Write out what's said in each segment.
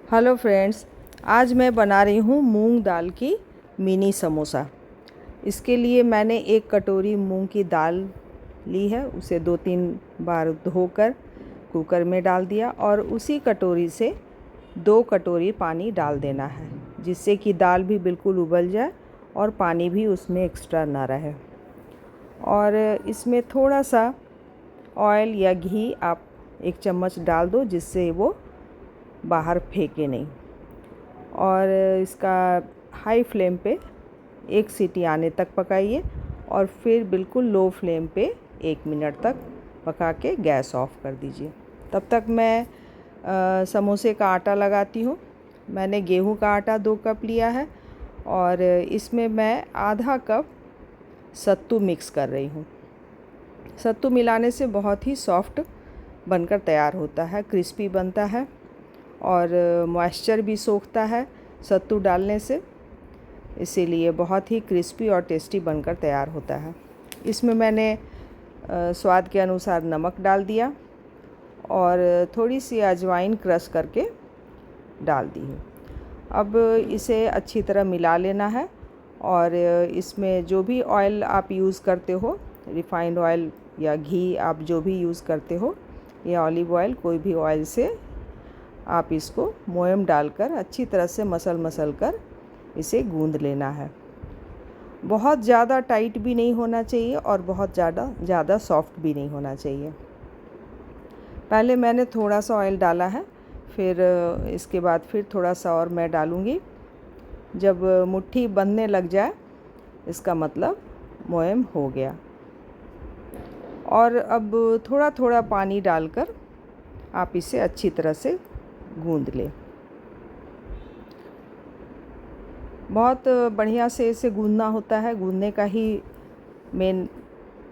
Hello friends, आज मैं बना रही हूँ मूंग दाल की मिनी समोसा। इसके लिए मैंने 1 कटोरी मूंग की दाल ली है। उसे 2-3 बार धोकर कुकर में डाल दिया और उसी कटोरी से 2 कटोरी पानी डाल देना है, जिससे कि दाल भी बिल्कुल उबल जाए और पानी भी उसमें एक्स्ट्रा ना रहे। और इसमें थोड़ा सा ऑयल या घी आप 1 चम्मच डाल दो, जिससे वो बाहर फेंके नहीं। और इसका हाई फ्लेम पे 1 सीटी आने तक पकाइए और फिर बिल्कुल लो फ्लेम पे 1 मिनट तक पका के गैस ऑफ कर दीजिए। तब तक मैं समोसे का आटा लगाती हूँ। मैंने गेहूं का आटा 2 कप लिया है और इसमें मैं आधा कप सत्तू मिक्स कर रही हूँ। सत्तू मिलाने से बहुत ही सॉफ्ट बनकर तैयार होता है, क्रिस्पी बनता है और मॉइस्चर भी सोखता है सत्तू डालने से, इसीलिए बहुत ही क्रिस्पी और टेस्टी बनकर तैयार होता है। इसमें मैंने स्वाद के अनुसार नमक डाल दिया और थोड़ी सी अजवाइन क्रश करके डाल दी है। अब इसे अच्छी तरह मिला लेना है और इसमें जो भी ऑयल आप यूज़ करते हो, रिफाइंड ऑयल या घी आप जो भी यूज़ करते हो या ऑलिव ऑयल, कोई भी ऑयल से आप इसको मोयम डालकर अच्छी तरह से मसल कर इसे गूंद लेना है। बहुत ज़्यादा टाइट भी नहीं होना चाहिए और बहुत ज़्यादा सॉफ्ट भी नहीं होना चाहिए। पहले मैंने थोड़ा सा ऑयल डाला है, फिर इसके बाद फिर थोड़ा सा और मैं डालूँगी। जब मुट्ठी बनने लग जाए इसका मतलब मोयम हो गया। और अब थोड़ा थोड़ा पानी डालकर आप इसे अच्छी तरह से गूंद लें। बहुत बढ़िया से इसे गूंदना होता है। गूंदने का ही मेन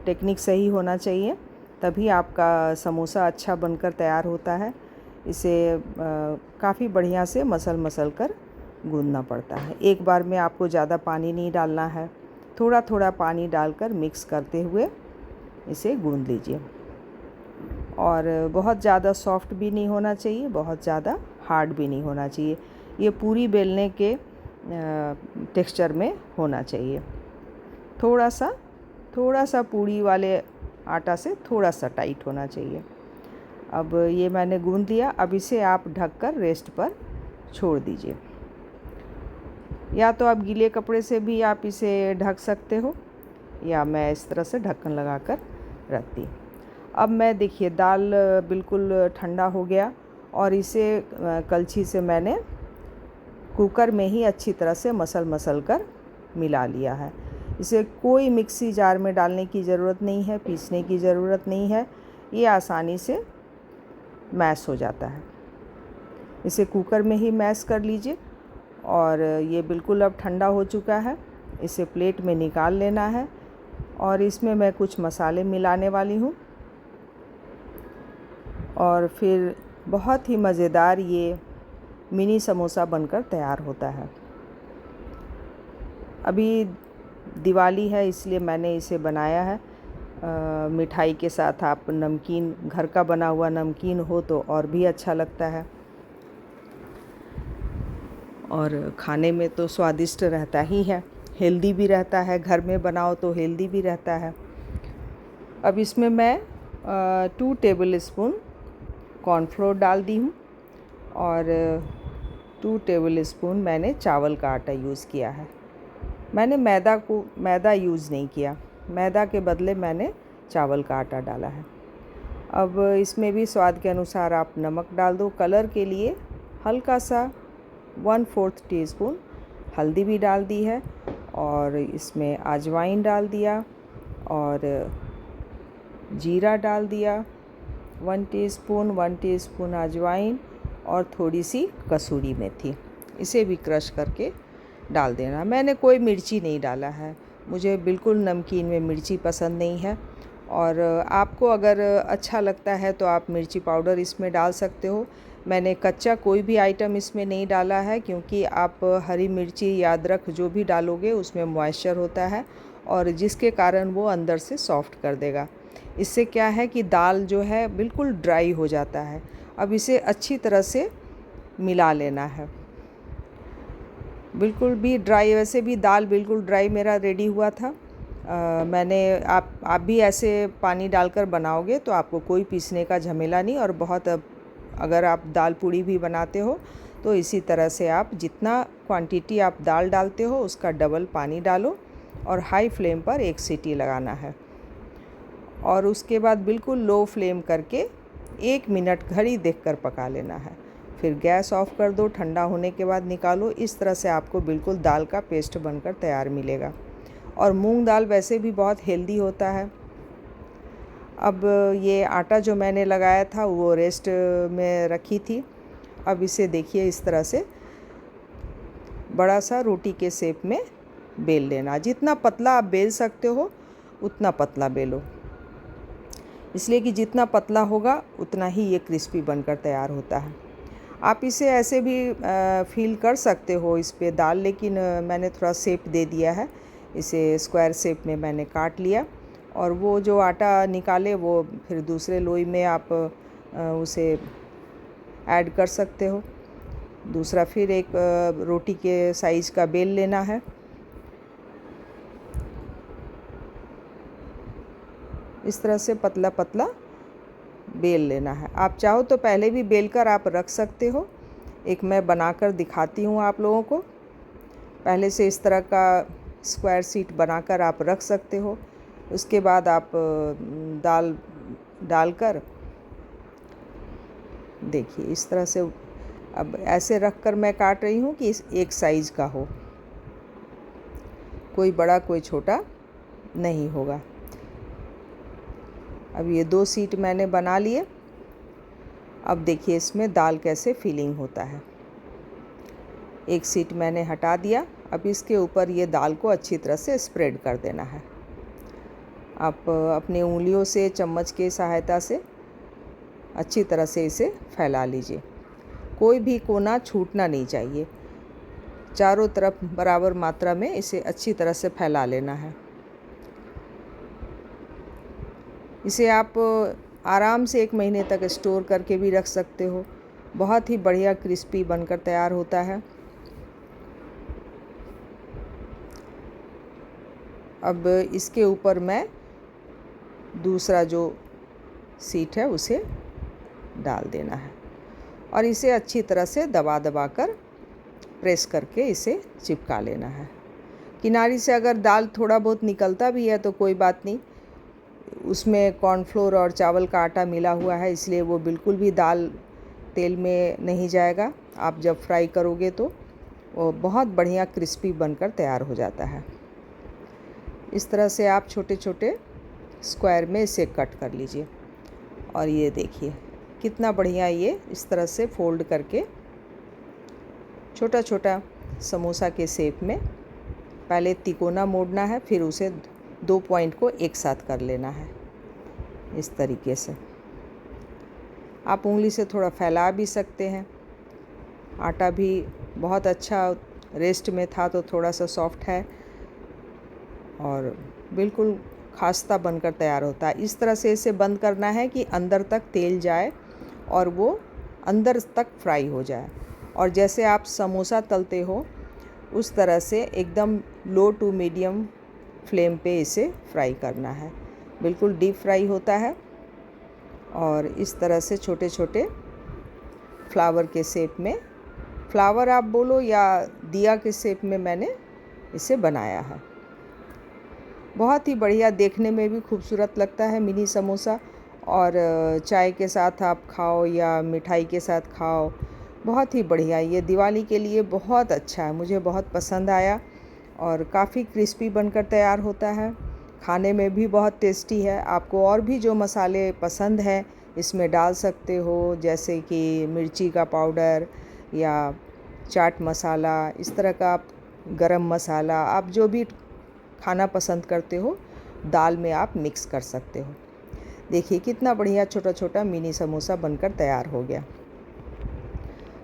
टेक्निक सही होना चाहिए, तभी आपका समोसा अच्छा बनकर तैयार होता है। इसे काफ़ी बढ़िया से मसल कर गूंदना पड़ता है। एक बार में आपको ज़्यादा पानी नहीं डालना है, थोड़ा थोड़ा पानी डालकर मिक्स करते हुए इसे गूंद लीजिए। और बहुत ज़्यादा सॉफ्ट भी नहीं होना चाहिए, बहुत ज़्यादा हार्ड भी नहीं होना चाहिए। ये पूरी बेलने के टेक्सचर में होना चाहिए। थोड़ा सा पूड़ी वाले आटा से थोड़ा सा टाइट होना चाहिए। अब ये मैंने गूंद दिया। अब इसे आप ढककर रेस्ट पर छोड़ दीजिए, या तो आप गीले कपड़े से भी आप इसे ढक सकते हो, या मैं इस तरह से ढक्कन लगाकर रखती। अब मैं देखिए दाल बिल्कुल ठंडा हो गया और इसे कलछी से मैंने कुकर में ही अच्छी तरह से मसल कर मिला लिया है। इसे कोई मिक्सी जार में डालने की ज़रूरत नहीं है, पीसने की ज़रूरत नहीं है। ये आसानी से मैश हो जाता है। इसे कुकर में ही मैश कर लीजिए। और ये बिल्कुल अब ठंडा हो चुका है। इसे प्लेट में निकाल लेना है और इसमें मैं कुछ मसाले मिलाने वाली हूँ और फिर बहुत ही मज़ेदार ये मिनी समोसा बनकर तैयार होता है। अभी दिवाली है इसलिए मैंने इसे बनाया है। मिठाई के साथ आप नमकीन, घर का बना हुआ नमकीन हो तो और भी अच्छा लगता है और खाने में तो स्वादिष्ट रहता ही है, हेल्दी भी रहता है। घर में बनाओ तो हेल्दी भी रहता है। अब इसमें मैं 2 टेबल स्पून कॉर्नफ्लोर डाल दी हूँ और 2 टेबल स्पून मैंने चावल का आटा यूज़ किया है। मैंने मैदा यूज़ नहीं किया, मैदा के बदले मैंने चावल का आटा डाला है। अब इसमें भी स्वाद के अनुसार आप नमक डाल दो। कलर के लिए हल्का सा 1/4 टीस्पून हल्दी भी डाल दी है और इसमें अजवाइन डाल दिया और जीरा डाल दिया 1 टीस्पून अजवाइन और थोड़ी सी कसूरी मेथी, इसे भी क्रश करके डाल देना। मैंने कोई मिर्ची नहीं डाला है, मुझे बिल्कुल नमकीन में मिर्ची पसंद नहीं है। और आपको अगर अच्छा लगता है तो आप मिर्ची पाउडर इसमें डाल सकते हो। मैंने कच्चा कोई भी आइटम इसमें नहीं डाला है, क्योंकि आप हरी मिर्ची या अदरक जो भी डालोगे उसमें मॉइस्चर होता है और जिसके कारण वो अंदर से सॉफ्ट कर देगा। इससे क्या है कि दाल जो है बिल्कुल ड्राई हो जाता है। अब इसे अच्छी तरह से मिला लेना है। बिल्कुल भी ड्राई, वैसे भी दाल बिल्कुल ड्राई मेरा रेडी हुआ था। आप भी ऐसे पानी डालकर बनाओगे तो आपको कोई पीसने का झमेला नहीं। और बहुत, अगर आप दाल पूड़ी भी बनाते हो तो इसी तरह से आप जितना क्वांटिटी आप दाल डालते हो उसका डबल पानी डालो और हाई फ्लेम पर 1 सीटी लगाना है। और उसके बाद बिल्कुल लो फ्लेम करके 1 मिनट घड़ी देखकर पका लेना है। फिर गैस ऑफ कर दो, ठंडा होने के बाद निकालो। इस तरह से आपको बिल्कुल दाल का पेस्ट बनकर तैयार मिलेगा। और मूंग दाल वैसे भी बहुत हेल्दी होता है। अब ये आटा जो मैंने लगाया था वो रेस्ट में रखी थी। अब इसे देखिए इस तरह से बड़ा सा रोटी के शेप में बेल लेना। जितना पतला आप बेल सकते हो उतना पतला बेलो, इसलिए कि जितना पतला होगा उतना ही ये क्रिस्पी बनकर तैयार होता है। आप इसे ऐसे भी फील कर सकते हो इस पे दाल, लेकिन मैंने थोड़ा शेप दे दिया है। इसे स्क्वायर शेप में मैंने काट लिया और वो जो आटा निकाले वो फिर दूसरे लोई में आप उसे ऐड कर सकते हो। दूसरा फिर एक रोटी के साइज़ का बेल लेना है। इस तरह से पतला पतला बेल लेना है। आप चाहो तो पहले भी बेलकर आप रख सकते हो। एक मैं बनाकर दिखाती हूँ आप लोगों को। पहले से इस तरह का स्क्वायर शीट बनाकर आप रख सकते हो। उसके बाद आप दाल डालकर देखिए इस तरह से, अब ऐसे रख कर मैं काट रही हूँ कि इस एक साइज़ का हो, कोई बड़ा कोई छोटा नहीं होगा। अब ये 2 सीट मैंने बना लिए। अब देखिए इसमें दाल कैसे फिलिंग होता है। 1 सीट मैंने हटा दिया। अब इसके ऊपर ये दाल को अच्छी तरह से स्प्रेड कर देना है। आप अपनी उंगलियों से, चम्मच के सहायता से अच्छी तरह से इसे फैला लीजिए। कोई भी कोना छूटना नहीं चाहिए। चारों तरफ बराबर मात्रा में इसे अच्छी तरह से फैला लेना है। इसे आप आराम से 1 महीने तक स्टोर करके भी रख सकते हो। बहुत ही बढ़िया क्रिस्पी बनकर तैयार होता है। अब इसके ऊपर मैं दूसरा जो सीट है उसे डाल देना है और इसे अच्छी तरह से दबा दबा कर प्रेस करके इसे चिपका लेना है। किनारी से अगर दाल थोड़ा बहुत निकलता भी है तो कोई बात नहीं, उसमें कॉर्नफ्लोर और चावल का आटा मिला हुआ है, इसलिए वो बिल्कुल भी दाल तेल में नहीं जाएगा। आप जब फ्राई करोगे तो वो बहुत बढ़िया क्रिस्पी बनकर तैयार हो जाता है। इस तरह से आप छोटे छोटे स्क्वायर में इसे कट कर लीजिए। और ये देखिए कितना बढ़िया ये इस तरह से फोल्ड करके छोटा छोटा समोसा के शेप में पहले तिकोना मोड़ना है, फिर उसे 2 पॉइंट को एक साथ कर लेना है। इस तरीके से आप उंगली से थोड़ा फैला भी सकते हैं। आटा भी बहुत अच्छा रेस्ट में था तो थोड़ा सा सॉफ्ट है और बिल्कुल खास्ता बनकर तैयार होता है। इस तरह से इसे बंद करना है कि अंदर तक तेल जाए और वो अंदर तक फ्राई हो जाए। और जैसे आप समोसा तलते हो उस तरह से एकदम लो टू मीडियम फ्लेम पे इसे फ्राई करना है। बिल्कुल डीप फ्राई होता है। और इस तरह से छोटे छोटे फ्लावर के शेप में, फ्लावर आप बोलो या दिया के शेप में मैंने इसे बनाया है। बहुत ही बढ़िया, देखने में भी खूबसूरत लगता है मिनी समोसा। और चाय के साथ आप खाओ या मिठाई के साथ खाओ, बहुत ही बढ़िया। ये दिवाली के लिए बहुत अच्छा है, मुझे बहुत पसंद आया और काफ़ी क्रिस्पी बनकर तैयार होता है। खाने में भी बहुत टेस्टी है। आपको और भी जो मसाले पसंद हैं इसमें डाल सकते हो, जैसे कि मिर्ची का पाउडर या चाट मसाला, इस तरह का आप गरम मसाला, आप जो भी खाना पसंद करते हो दाल में आप मिक्स कर सकते हो। देखिए कितना बढ़िया छोटा छोटा मिनी समोसा बनकर तैयार हो गया।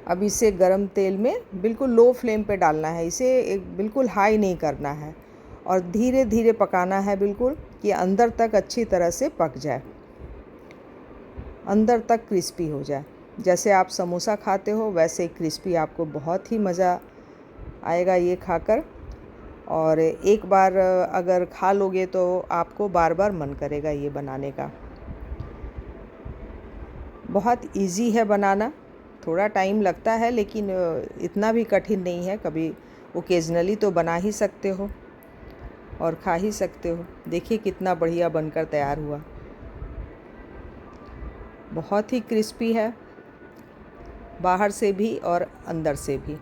अब इसे गरम तेल में बिल्कुल लो फ्लेम पे डालना है। इसे एक बिल्कुल हाई नहीं करना है और धीरे धीरे पकाना है, बिल्कुल कि अंदर तक अच्छी तरह से पक जाए, अंदर तक क्रिस्पी हो जाए। जैसे आप समोसा खाते हो वैसे क्रिस्पी, आपको बहुत ही मज़ा आएगा ये खाकर। और एक बार अगर खा लोगे तो आपको बार बार मन करेगा ये बनाने का। बहुत इजी है बनाना, थोड़ा टाइम लगता है लेकिन इतना भी कठिन नहीं है। कभी ओकेजनली तो बना ही सकते हो और खा ही सकते हो। देखिए कितना बढ़िया बनकर तैयार हुआ, बहुत ही क्रिस्पी है बाहर से भी और अंदर से भी,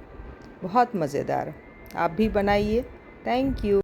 बहुत मज़ेदार। आप भी बनाइए। Thank you.